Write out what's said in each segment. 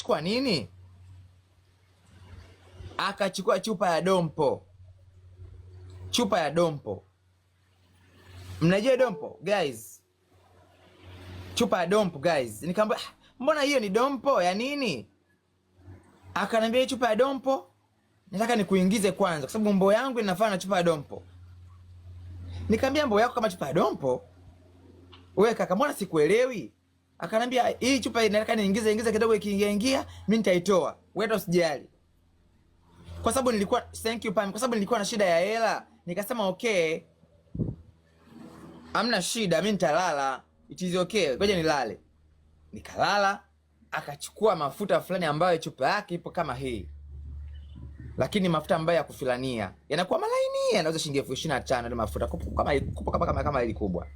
akachukua nini? Akachukua chupa ya dompo. Chupa ya dompo. Mnajua dompo guys? Chupa ya dompo guys. Nikamwambia mbona hiyo ni dompo ya nini? Akaniambia chupa ya dompo nataka nikuingize kwanza kwa sababu mbo yangu inafana na chupa ya dompo. Nikamwambia mbo yako kama chupa ya dompo? Wewe kaka mbona sikuelewi? Akaniambia hii chupa inataka niingize kidogo, ikiingia mimi nitaitoa. Wewe usijali. Kwa sababu nilikuwa thank you Pam, kwa sababu nilikuwa na shida ya hela. Nikasema okay. Hamna shida, mimi nitalala. It is okay. Ngoja nilale. Nikalala, akachukua mafuta fulani ambayo chupa yake ipo kama hii. Lakini mafuta ambayo ya kufilania. Yanakuwa malaini, yanauza shilingi 25,000 ndio mafuta kama ile kubwa.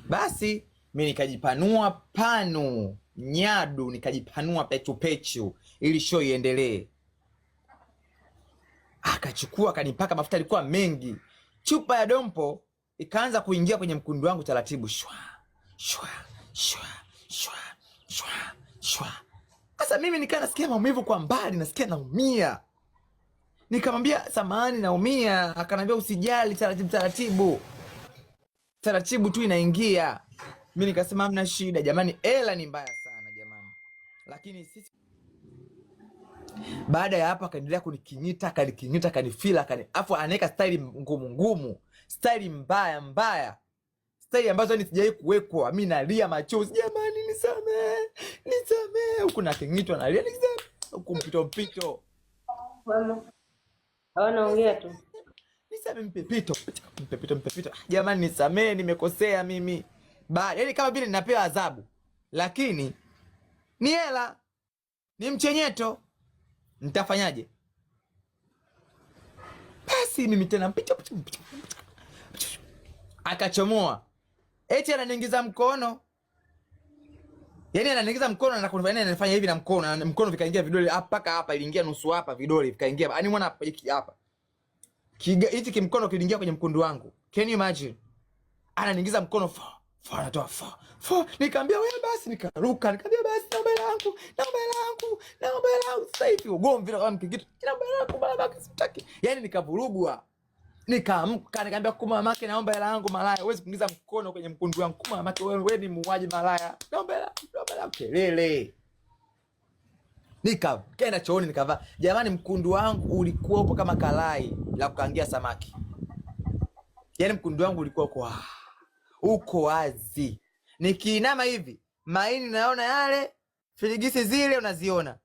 Basi mimi nikajipanua panu, nyadu nikajipanua pechu ili show iendelee. Akachukua akanipaka mafuta yalikuwa mengi. Chupa ya dompo ikaanza kuingia kwenye mkundu wangu taratibu, shwa shwa shwa shwa shwa shwa. Sasa mimi nikaa nasikia maumivu kwa mbali, nasikia naumia. Nikamwambia samahani naumia, akanambia usijali, taratibu tu inaingia. Mimi nikasema hamna shida jamani, hela ni mbaya sana jamani. Lakini sisi baada ya hapo akaendelea kunikinyita, kanifila, afu anaweka style ngumu, style mbaya. Style ambazo ni sijawahi kuwekwa. Mimi nalia machozi, jamani nisamee. Huku na kinyitwa nalia nisamee. Huku mpito. Wanaongea tu. Nisamee mpepito. Jamani nisamee, nimekosea mimi. Yaani kama vile ninapewa adhabu. Lakini ni hela. Ni mchenyeto. Nitafanyaje? Basi mimi tena mpito. Akachomoa. Eti ananiingiza mkono. Yaani ananiingiza mkono na kunifanya anafanya hivi na mkono. Na mkono vikaingia vidole mpaka hapa, iliingia nusu hapa vidole vikaingia. Yaani mwana hapa hapa. Hichi kimkono kiliingia kwenye mkundu wangu. Can you imagine? Ananiingiza mkono anatoa nikamwambia wewe basi, nikaruka nikamwambia basi naomba langu. Sasa hivi ugomvi kama mkikito. Naomba langu baba sitaki. Yaani nikavurugwa. Nikaamka nikamwambia kwa mamake naomba hela yangu malaya. Huwezi kuingiza mkono kwenye mkundu wangu. Kwa mamake wewe ni muuaji malaya. Naomba hela kelele. Nikaenda chooni nikavaa. Jamani mkundu wangu ulikuwa upo kama kalai la kukaangia samaki. Yaani mkundu wangu ulikuwa uko wazi. Nikiinama hivi, maini naona yale, filigisi zile unaziona.